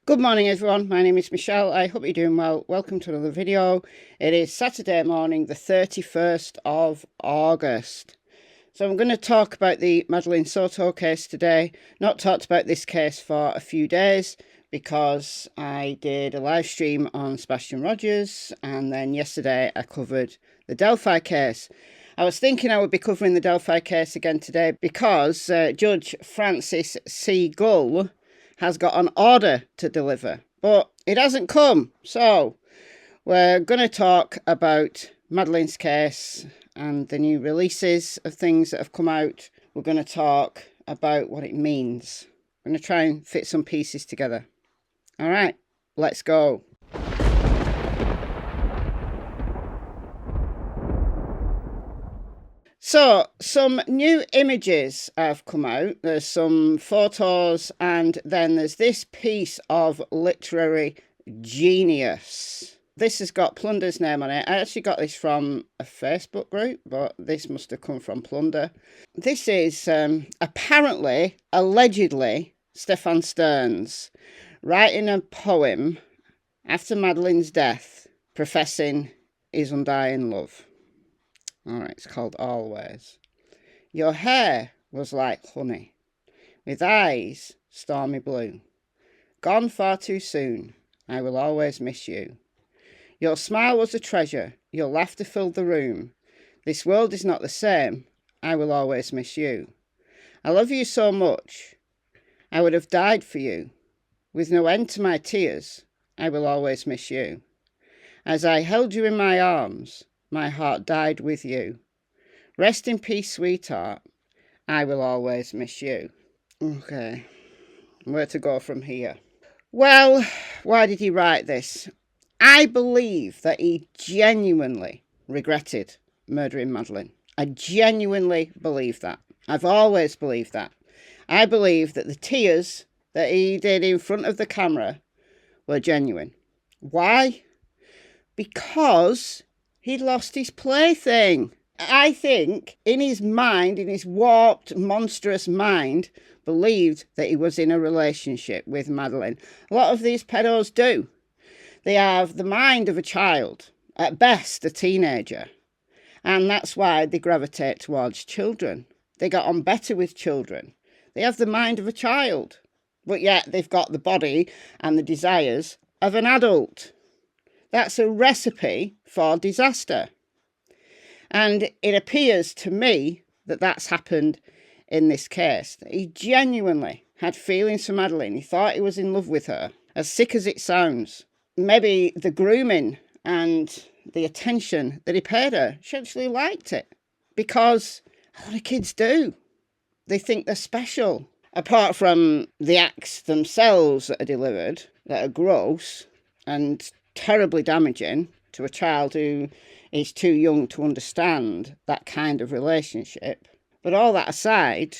Good morning everyone, my name is Michelle. I hope you're doing well. Welcome to another video. It is Saturday morning, the 31st of August. So I'm going to talk about the Madeline Soto case today. Not talked about this case for a few days because I did a live stream on Sebastian Rogers, and then yesterday I covered the Delphi case. I was thinking I would be covering the Delphi case again today because Judge Francis C. Gull has got an order to deliver, but it hasn't come. So we're going to talk about Madeline's case and the new releases of things that have come out. We're going to talk about what it means. I'm going to try and fit some pieces together. All right, let's go. So, some new images have come out. There's some photos, and then there's this piece of literary genius. This has got Plunder's name on it. I actually got this from a Facebook group, but this must have come from Plunder. This is apparently, allegedly, Stephan Sterns writing a poem after Madeline's death, professing his undying love. All right, it's called Always. Your hair was like honey, with eyes stormy blue. Gone far too soon, I will always miss you. Your smile was a treasure, your laughter filled the room. This world is not the same, I will always miss you. I love you so much, I would have died for you. With no end to my tears, I will always miss you. As I held you in my arms, my heart died with you. Rest in peace, sweetheart. I will always miss you. Okay, where to go from here? Well, why did he write this? I believe that he genuinely regretted murdering Madeline. I genuinely believe that. I've always believed that. I believe that the tears that he did in front of the camera were genuine. Why? Because he'd lost his plaything. I think in his mind, in his warped, monstrous mind, believed that he was in a relationship with Madeline. A lot of these pedos do. They have the mind of a child, at best a teenager. And that's why they gravitate towards children. They get on better with children. They have the mind of a child, but yet they've got the body and the desires of an adult. That's a recipe for disaster. And it appears to me that that's happened in this case. He genuinely had feelings for Madeline. He thought he was in love with her, as sick as it sounds. Maybe the grooming and the attention that he paid her, she actually liked it. Because a lot of kids do. They think they're special. Apart from the acts themselves that are delivered, that are gross and terribly damaging to a child who is too young to understand that kind of relationship. But all that aside,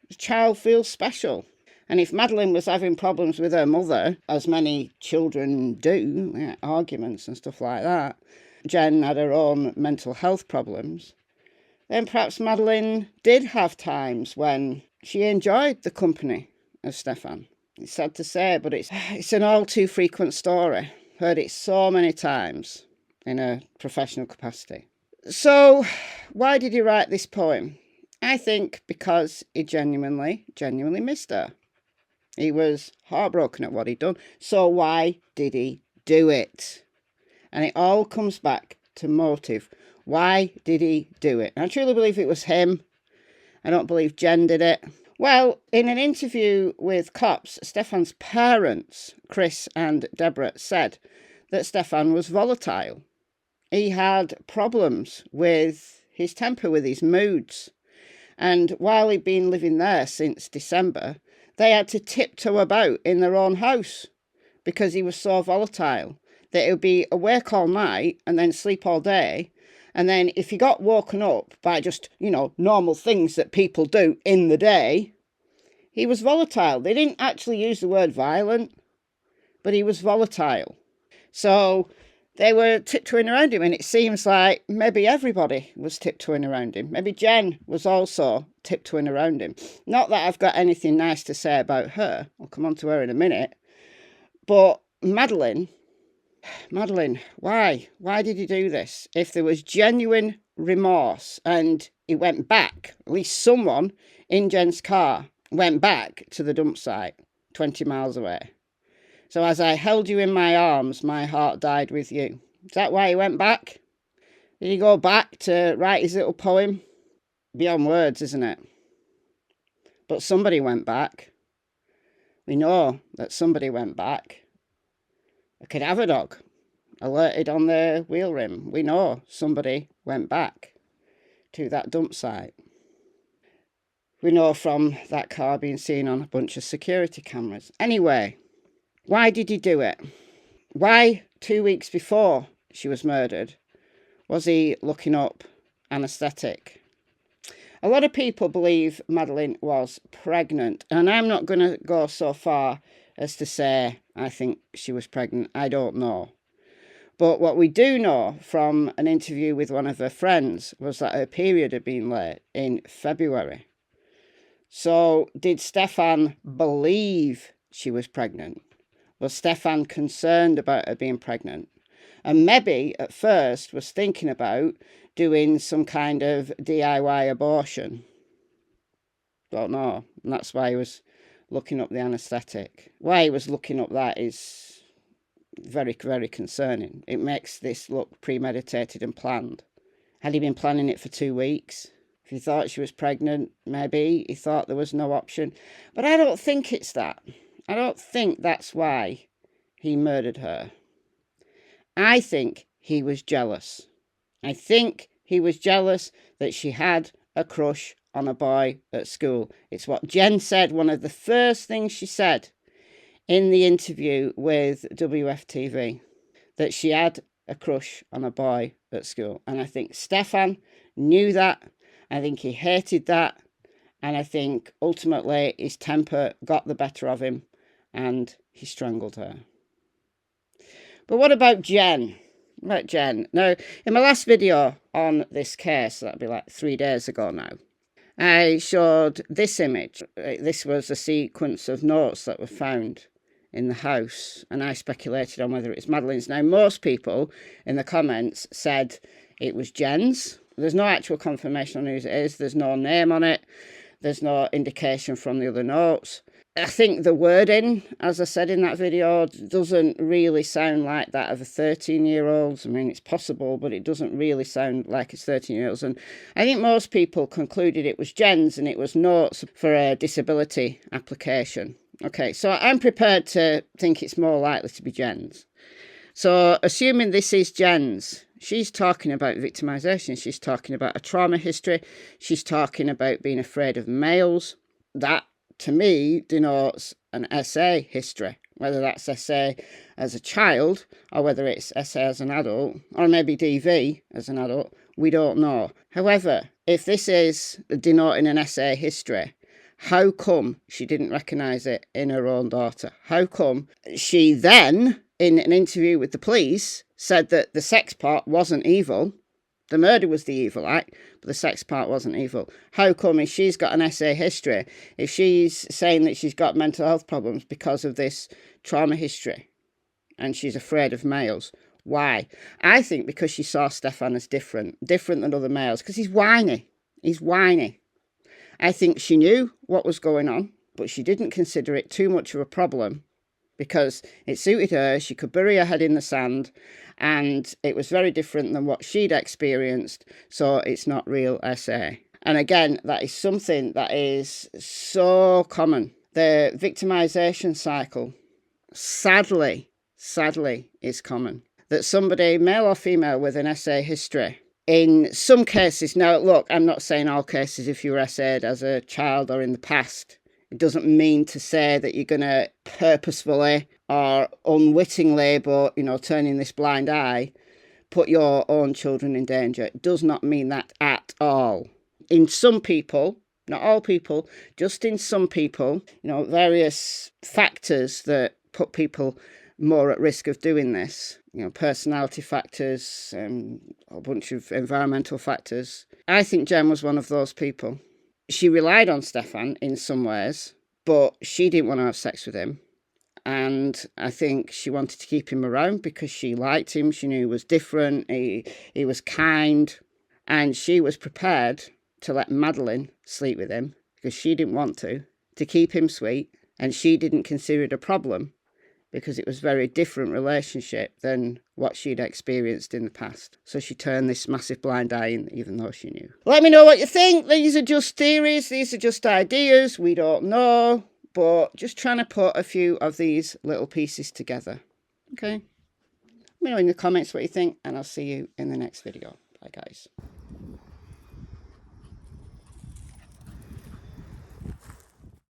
the child feels special. And if Madeline was having problems with her mother, as many children do, arguments and stuff like that, Jenn had her own mental health problems, then perhaps Madeline did have times when she enjoyed the company of Stephan. It's sad to say, but it's an all too frequent story. Heard it so many times in a professional capacity. So, why did he write this poem? I think because he genuinely missed her. He was heartbroken at what he'd done. So why did he do it? And it all comes back to motive. Why did he do it? And I truly believe it was him. I don't believe Jenn did it. Well, in an interview with Cops, Stephan's parents, Chris and Deborah, said that Stephan was volatile. He had problems with his temper, with his moods. And while he'd been living there since December, they had to tiptoe about in their own house because he was so volatile that he would be awake all night and then sleep all day. And then if he got woken up by just, normal things that people do in the day, he was volatile. They didn't actually use the word violent, but he was volatile. So they were tiptoeing around him, and it seems like maybe everybody was tiptoeing around him. Maybe Jenn was also tiptoeing around him. Not that I've got anything nice to say about her. I'll come on to her in a minute. But Madeline, why? Why did he do this? If there was genuine remorse and he went back, at least someone in Jenn's car went back to the dump site 20 miles away. So as I held you in my arms, my heart died with you. Is that why he went back? Did he go back to write his little poem? Beyond words, isn't it? But somebody went back. We know that somebody went back. A cadaver dog alerted on the wheel rim. We know somebody went back to that dump site. We know from that car being seen on a bunch of security cameras. Anyway, why did he do it? Why 2 weeks before she was murdered was he looking up anaesthetic? A lot of people believe Madeline was pregnant, and I'm not going to go so far as to say I think she was pregnant. I don't know. But what we do know from an interview with one of her friends was that her period had been late in February. So did Stephan believe she was pregnant? Was Stephan concerned about her being pregnant? And maybe at first was thinking about doing some kind of DIY abortion. Don't know. And that's why he was looking up the anaesthetic. Why he was looking up that is very, very concerning. It makes this look premeditated and planned. Had he been planning it for 2 weeks? If he thought she was pregnant, maybe he thought there was no option. But I don't think it's that. I don't think that's why he murdered her. I think he was jealous. I think he was jealous that she had a crush on a boy at school. It's what Jenn said, one of the first things she said in the interview with WFTV, that she had a crush on a boy at school. And I think Stephan knew that. I think he hated that. And I think ultimately his temper got the better of him and he strangled her. But what about Jenn? Now, in my last video on this case, that'll be like 3 days ago now, I showed this image. This was a sequence of notes that were found in the house, and I speculated on whether it's Madeline's. Now, most people in the comments said it was Jenn's. There's no actual confirmation on whose it is. There's no name on it. There's no indication from the other notes. I think the wording, as I said in that video, doesn't really sound like that of a 13-year-old. I mean, it's possible, but it doesn't really sound like it's 13-year-olds. And I think most people concluded it was Jenn's and it was notes for a disability application. Okay, so I'm prepared to think it's more likely to be Jenn's. So assuming this is Jenn's, she's talking about victimisation. She's talking about a trauma history. She's talking about being afraid of males. That, to me, denotes an SA history, whether that's SA as a child or whether it's SA as an adult, or maybe DV as an adult, we don't know. However, if this is denoting an SA history, how come she didn't recognise it in her own daughter? How come she then, in an interview with the police, said that the sex part wasn't evil? The murder was the evil act, but the sex part wasn't evil. How come if she's got an SA history, if she's saying that she's got mental health problems because of this trauma history and she's afraid of males? Why? I think because she saw Stephan as different than other males, because he's whiny. He's whiny. I think she knew what was going on, but she didn't consider it too much of a problem because it suited her. She could bury her head in the sand, and it was very different than what she'd experienced, so it's not real SA. And again, that is something that is so common. The victimisation cycle, sadly, is common. That somebody, male or female, with an SA history, in some cases, now look, I'm not saying all cases if you were SA'd as a child or in the past, it doesn't mean to say that you're going to purposefully or unwittingly, but, turning this blind eye, put your own children in danger. It does not mean that at all. In some people, not all people, just in some people, various factors that put people more at risk of doing this, personality factors, a bunch of environmental factors. I think Jenn was one of those people. She relied on Stephan in some ways, but she didn't want to have sex with him. and I think she wanted to keep him around because she liked him. She knew he was different, he was kind, and she was prepared to let Madeline sleep with him because she didn't want to keep him sweet, and she didn't consider it a problem because it was a very different relationship than what she'd experienced in the past. So she turned this massive blind eye in, even though she knew. Let me know what you think. These are just theories. These are just ideas. We don't know. But just trying to put a few of these little pieces together. Okay? Let me know in the comments what you think, and I'll see you in the next video. Bye, guys.